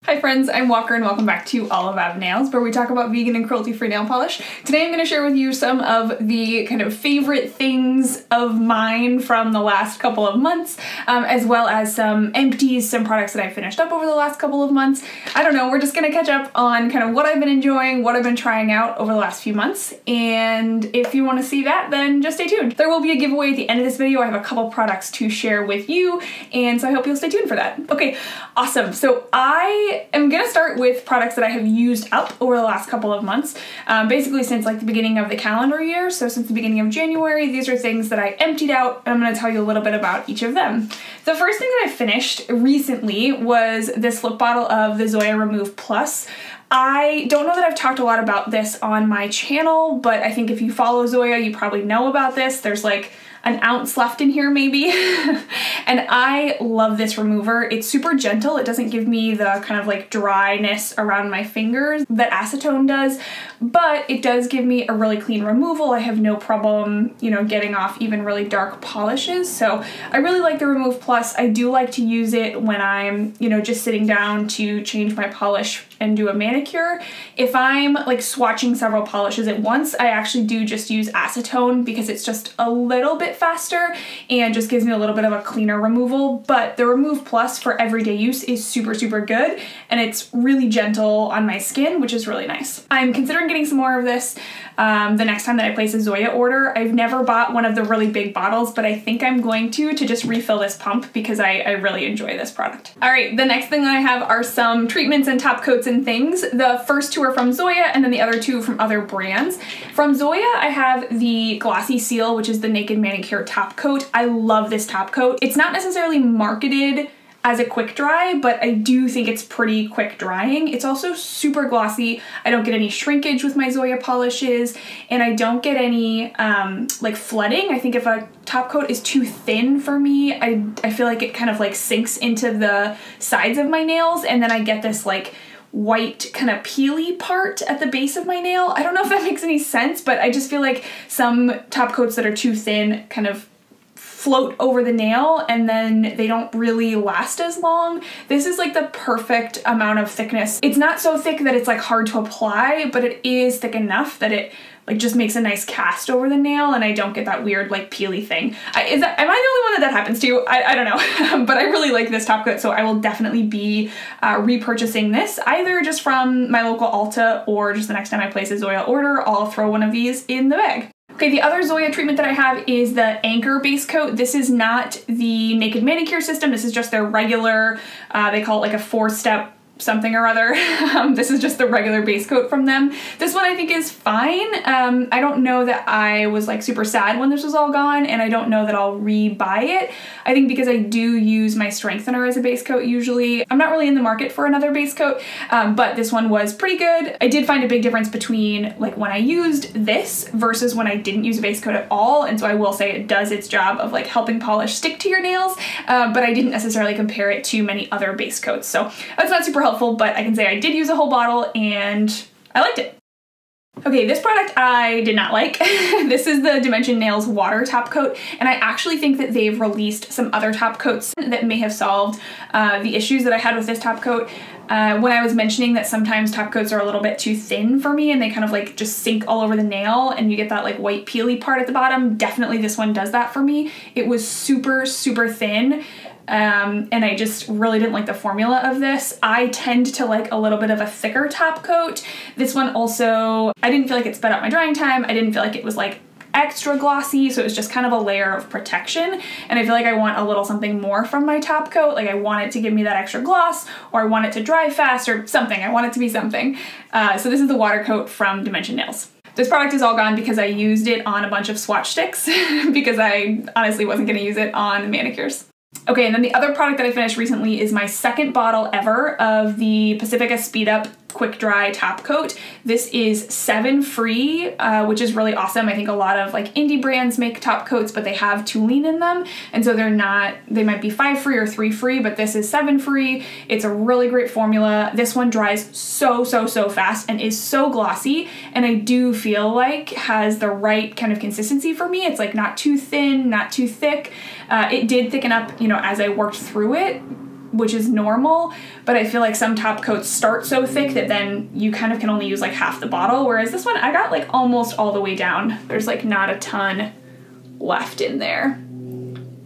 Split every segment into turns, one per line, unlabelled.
Hi friends, I'm Walker and welcome back to All of Av Nails, where we talk about vegan and cruelty-free nail polish. Today I'm going to share with you some of the kind of favorite things of mine from the last couple of months, as well as some empties, some products that I finished up over the last couple of months. I don't know, we're just going to catch up on kind of what I've been enjoying, what I've been trying out over the last few months, and if you want to see that, then just stay tuned. There will be a giveaway at the end of this video. I have a couple products to share with you, and so I hope you'll stay tuned for that. Okay, awesome. So I'm gonna start with products that I have used up over the last couple of months, basically since like the beginning of the calendar year. So since the beginning of January, these are things that I emptied out, and I'm gonna tell you a little bit about each of them. The first thing that I finished recently was this lip bottle of the Zoya Remove Plus. I don't know that I've talked a lot about this on my channel, but I think if you follow Zoya, you probably know about this. There's like an ounce left in here maybe. And I love this remover. It's super gentle. It doesn't give me the kind of like dryness around my fingers that acetone does, but it does give me a really clean removal. I have no problem, you know, getting off even really dark polishes. So I really like the Remove Plus. I do like to use it when I'm, you know, just sitting down to change my polish and do a manicure. If I'm like swatching several polishes at once, I actually do just use acetone because it's just a little bit faster and just gives me a little bit of a cleaner removal. But the Remove Plus for everyday use is super, super good, and it's really gentle on my skin, which is really nice. I'm considering getting some more of this the next time that I place a Zoya order. I've never bought one of the really big bottles, but I think I'm going to just refill this pump because I really enjoy this product. All right, the next thing that I have are some treatments and top coats and things. The first two are from Zoya, and then the other two from other brands. From Zoya, I have the Glossy Seal, which is the Naked Manicure top coat. I love this top coat. It's not necessarily marketed as a quick dry, but I do think it's pretty quick drying. It's also super glossy. I don't get any shrinkage with my Zoya polishes, and I don't get any like flooding. I think if a top coat is too thin for me, I feel like it kind of like sinks into the sides of my nails, and then I get this like white kind of peely part at the base of my nail. I don't know if that makes any sense, but I just feel like some top coats that are too thin kind of float over the nail and then they don't really last as long. This is like the perfect amount of thickness. It's not so thick that it's like hard to apply, but it is thick enough that it like just makes a nice cast over the nail, and I don't get that weird like peely thing. Am I the only one that happens to? I don't know, but I really like this top coat, so I will definitely be repurchasing this, either just from my local Ulta or just the next time I place a Zoya order, I'll throw one of these in the bag. Okay, the other Zoya treatment that I have is the Anchor base coat. This is not the Naked Manicure system. This is just their regular, they call it like a 4-step something or other. This is just the regular base coat from them. This one I think is fine. I don't know that I was like super sad when this was all gone, and I don't know that I'll rebuy it. I think because I do use my strengthener as a base coat usually. I'm not really in the market for another base coat, but this one was pretty good. I did find a big difference between like when I used this versus when I didn't use a base coat at all, and so I will say it does its job of like helping polish stick to your nails, but I didn't necessarily compare it to many other base coats, so that's not super helpful, but I can say I did use a whole bottle and I liked it. Okay, this product I did not like. This is the Dimension Nails Water Top Coat, and I actually think that they've released some other top coats that may have solved the issues that I had with this top coat. When I was mentioning that sometimes top coats are a little bit too thin for me and they kind of like just sink all over the nail and you get that like white peely part at the bottom, definitely this one does that for me. It was super, super thin. And I just really didn't like the formula of this. I tend to like a little bit of a thicker top coat. This one also, I didn't feel like it sped up my drying time. I didn't feel like it was like extra glossy, so it was just kind of a layer of protection, and I feel like I want a little something more from my top coat. Like I want it to give me that extra gloss, or I want it to dry fast, or something. I want it to be something. So this is the water coat from Dimension Nails. This product is all gone because I used it on a bunch of swatch sticks because I honestly wasn't going to use it on manicures. Okay, and then the other product that I finished recently is my second bottle ever of the Pacifica Speed Up Quick Dry Top Coat. This is 7 free, which is really awesome. I think a lot of like indie brands make top coats, but they have toluene in them, and so they're not, they might be 5 free or 3 free, but this is 7 free. It's a really great formula. This one dries so fast and is so glossy, and I do feel like has the right kind of consistency for me. It's like not too thin, not too thick. It did thicken up, you know, as I worked through it, which is normal, but I feel like some top coats start so thick that then you kind of can only use like half the bottle, whereas this one I got like almost all the way down. There's like not a ton left in there.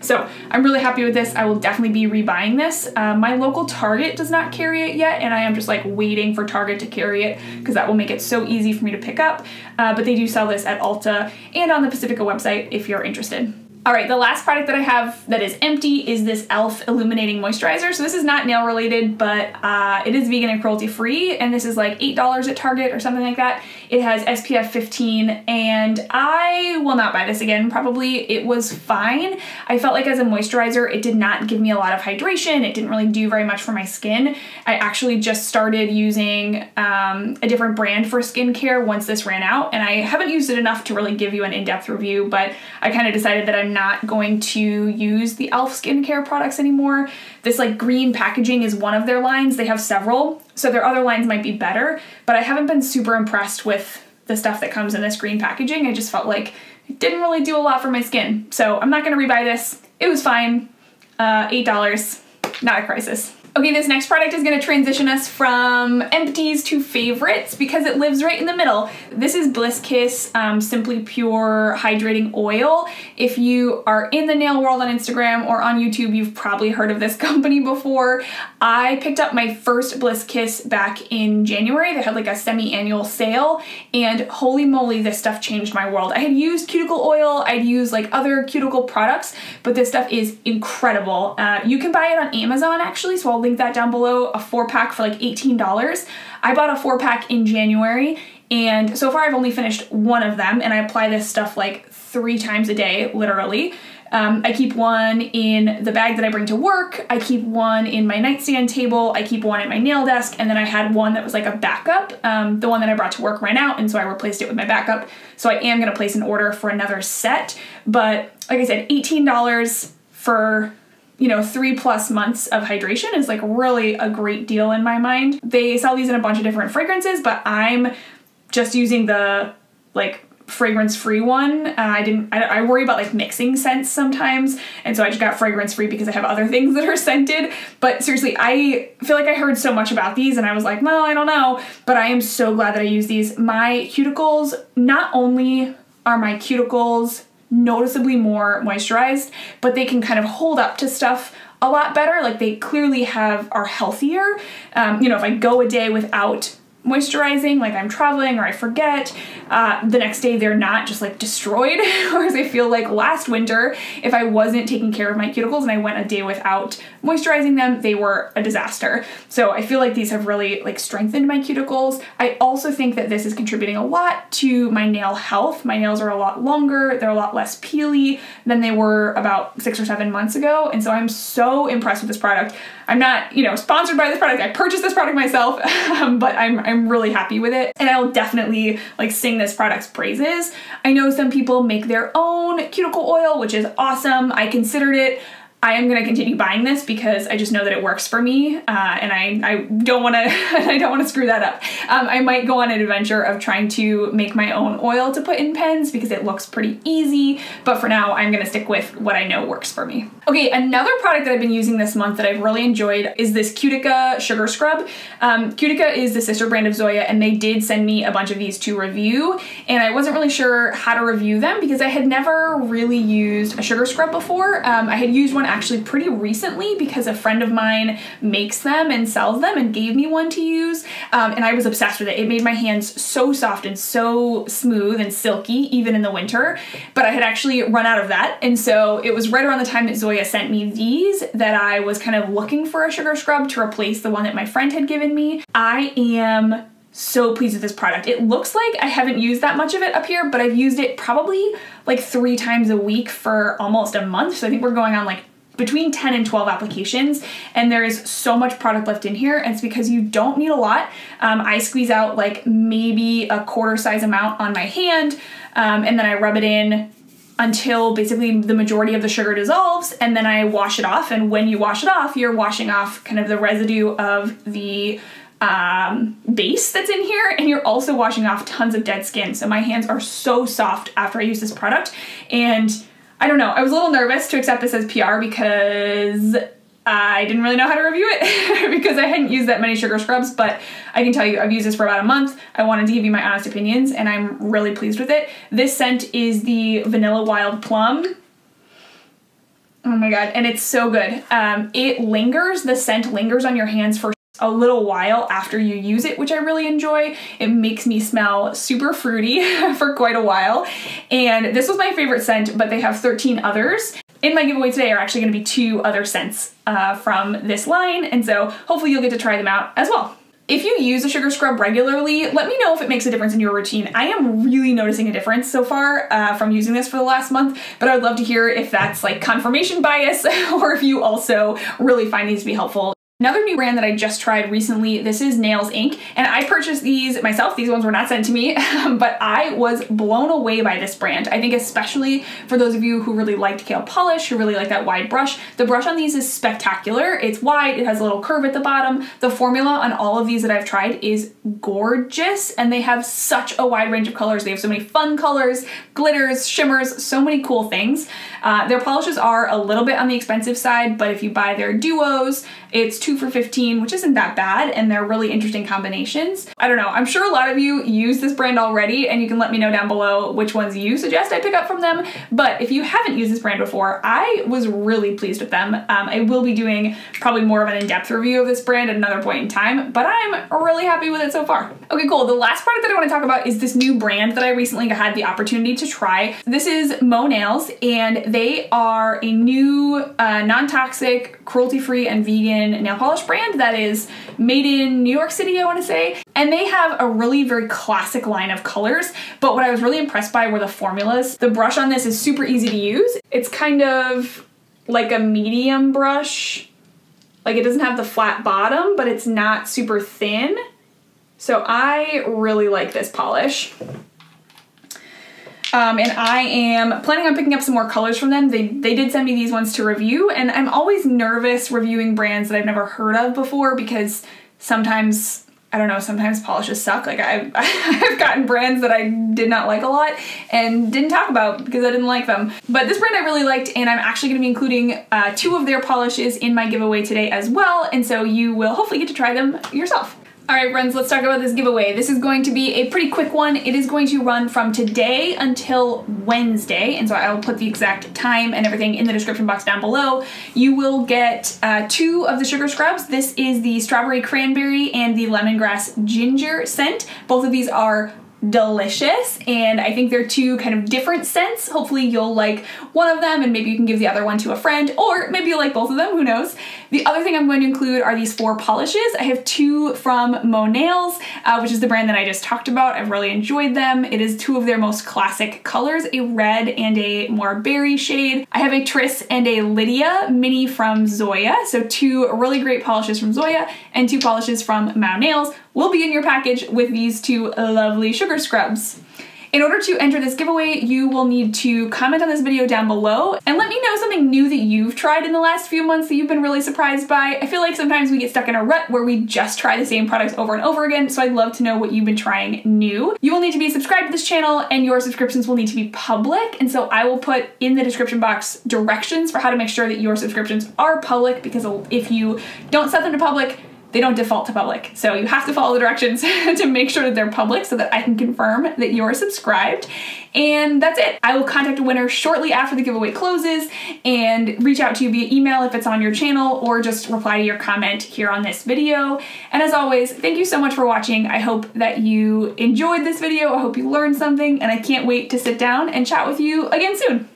So I'm really happy with this. I will definitely be rebuying this. My local Target does not carry it yet, and I am just like waiting for Target to carry it because that will make it so easy for me to pick up. But they do sell this at Ulta and on the Pacifica website if you're interested. All right, the last product that I have that is empty is this e.l.f. Illuminating Moisturizer. So this is not nail related, but it is vegan and cruelty free, and this is like $8 at Target or something like that. It has SPF 15, and I will not buy this again, probably. It was fine. I felt like as a moisturizer, it did not give me a lot of hydration. It didn't really do very much for my skin. I actually just started using a different brand for skincare once this ran out, and I haven't used it enough to really give you an in-depth review, but I kind of decided that I'm not going to use the e.l.f. skincare products anymore. This like green packaging is one of their lines. They have several, so their other lines might be better, but I haven't been super impressed with the stuff that comes in this green packaging. I just felt like it didn't really do a lot for my skin. So I'm not gonna rebuy this. It was fine. $8, not a crisis. Okay, this next product is gonna transition us from empties to favorites because it lives right in the middle. This is Bliss Kiss Simply Pure Hydrating Oil. If you are in the nail world on Instagram or on YouTube, you've probably heard of this company before. I picked up my first Bliss Kiss back in January. They had like a semi-annual sale, and holy moly, this stuff changed my world. I had used cuticle oil, I'd used like other cuticle products, but this stuff is incredible. You can buy it on Amazon actually, so I'll link that down below, a 4-pack for like $18. I bought a 4-pack in January, and so far I've only finished one of them, and I apply this stuff like 3 times a day, literally. I keep one in the bag that I bring to work, I keep one in my nightstand table, I keep one at my nail desk, and then I had one that was like a backup. The one that I brought to work ran out, and so I replaced it with my backup. So I am gonna place an order for another set, but like I said, $18 for 3+ months of hydration is like really a great deal in my mind. They sell these in a bunch of different fragrances, but I'm just using the like fragrance-free one. I worry about like mixing scents sometimes, and so I just got fragrance-free because I have other things that are scented. But seriously, I feel like I heard so much about these and I was like, well, I don't know, but I am so glad that I use these. My cuticles, not only are my cuticles noticeably more moisturized, but they can kind of hold up to stuff a lot better. Like they clearly are healthier. If I go a day without moisturizing, like I'm traveling or I forget, the next day they're not just like destroyed. Whereas I feel like last winter, if I wasn't taking care of my cuticles and I went a day without moisturizing them, they were a disaster. So I feel like these have really like strengthened my cuticles. I also think that this is contributing a lot to my nail health. My nails are a lot longer, they're a lot less peely than they were about 6 or 7 months ago. And so I'm so impressed with this product. I'm not, sponsored by this product. I purchased this product myself, but I'm really happy with it. And I'll definitely like sing this product's praises. I know some people make their own cuticle oil, which is awesome. I considered it. I am gonna continue buying this because I just know that it works for me, and I don't want to screw that up. I might go on an adventure of trying to make my own oil to put in pens because it looks pretty easy, but for now I'm gonna stick with what I know works for me. Okay, another product that I've been using this month that I've really enjoyed is this Qtica Sugar Scrub. Qtica is the sister brand of Zoya, and they did send me a bunch of these to review, and I wasn't really sure how to review them because I had never really used a sugar scrub before. I had used one actually pretty recently because a friend of mine makes them and sells them and gave me one to use, and I was obsessed with it. It made my hands so soft and so smooth and silky even in the winter, but I had actually run out of that, and so it was right around the time that Zoya sent me these that I was kind of looking for a sugar scrub to replace the one that my friend had given me. I am so pleased with this product. It looks like I haven't used that much of it up here, but I've used it probably like 3 times a week for almost a month, so I think we're going on like between 10 and 12 applications, and there is so much product left in here, and it's because you don't need a lot. I squeeze out like maybe a quarter size amount on my hand, and then I rub it in until basically the majority of the sugar dissolves, and then I wash it off. And when you wash it off, you're washing off kind of the residue of the base that's in here, and you're also washing off tons of dead skin. So my hands are so soft after I use this product, and I don't know, I was a little nervous to accept this as PR because I didn't really know how to review it because I hadn't used that many sugar scrubs, but I can tell you I've used this for about a month. I wanted to give you my honest opinions, and I'm really pleased with it. This scent is the Vanilla Wild Plum. Oh my god, and it's so good. It lingers, the scent lingers on your hands for a little while after you use it, which I really enjoy. It makes me smell super fruity for quite a while. And this was my favorite scent, but they have 13 others. In my giveaway today are actually going to be 2 other scents from this line, and so hopefully you'll get to try them out as well. If you use a sugar scrub regularly, let me know if it makes a difference in your routine. I am really noticing a difference so far from using this for the last month, but I would love to hear if that's like confirmation bias or if you also really find these to be helpful. Another new brand that I just tried recently, this is Nails Inc. And I purchased these myself. These ones were not sent to me, but I was blown away by this brand. I think especially for those of you who really like nail polish, who really like that wide brush, the brush on these is spectacular. It's wide, it has a little curve at the bottom. The formula on all of these that I've tried is gorgeous, and they have such a wide range of colors. They have so many fun colors, glitters, shimmers, so many cool things. Their polishes are a little bit on the expensive side, but if you buy their duos, it's 2 for $15, which isn't that bad, and they're really interesting combinations. I don't know, I'm sure a lot of you use this brand already, and you can let me know down below which ones you suggest I pick up from them, but if you haven't used this brand before, I was really pleased with them. I will be doing probably more of an in-depth review of this brand at another point in time, but I'm really happy with it so far. Okay, cool. The last product that I want to talk about is this new brand that I recently had the opportunity to try. This is Mow Nails, and they are a new non-toxic, cruelty-free, and vegan nail polish brand that is made in New York City, I want to say. And they have a really very classic line of colors, but what I was really impressed by were the formulas. The brush on this is super easy to use. It's kind of like a medium brush. Like, it doesn't have the flat bottom, but it's not super thin. So I really like this polish. And I am planning on picking up some more colors from them. They did send me these ones to review, and I'm always nervous reviewing brands that I've never heard of before because sometimes, I don't know, sometimes polishes suck. Like I've gotten brands that I did not like a lot and didn't talk about because I didn't like them. But this brand I really liked, and I'm actually going to be including 2 of their polishes in my giveaway today as well, and so you will hopefully get to try them yourself. Alright friends, let's talk about this giveaway. This is going to be a pretty quick one. It is going to run from today until Wednesday, and so I will put the exact time and everything in the description box down below. You will get 2 of the sugar scrubs. This is the strawberry cranberry and the lemongrass ginger scent. Both of these are delicious, and I think they're 2 kind of different scents. Hopefully you'll like one of them, and maybe you can give the other one to a friend, or maybe you'll like both of them, who knows. The other thing I'm going to include are these 4 polishes. I have 2 from Mow Nails, which is the brand that I just talked about. I've really enjoyed them. It is 2 of their most classic colors, a red and a more berry shade. I have a Tris and a Lidia mini from Zoya, so 2 really great polishes from Zoya and 2 polishes from Mow Nails will be in your package with these 2 lovely sugar scrubs. In order to enter this giveaway, you will need to comment on this video down below and let me know something new that you've tried in the last few months that you've been really surprised by. I feel like sometimes we get stuck in a rut where we just try the same products over and over again, so I'd love to know what you've been trying new. You will need to be subscribed to this channel, and your subscriptions will need to be public, and so I will put in the description box directions for how to make sure that your subscriptions are public, because if you don't set them to public, they don't default to public. So you have to follow the directions to make sure that they're public so that I can confirm that you're subscribed. And that's it. I will contact a winner shortly after the giveaway closes and reach out to you via email if it's on your channel, or just reply to your comment here on this video. And as always, thank you so much for watching. I hope that you enjoyed this video. I hope you learned something, and I can't wait to sit down and chat with you again soon.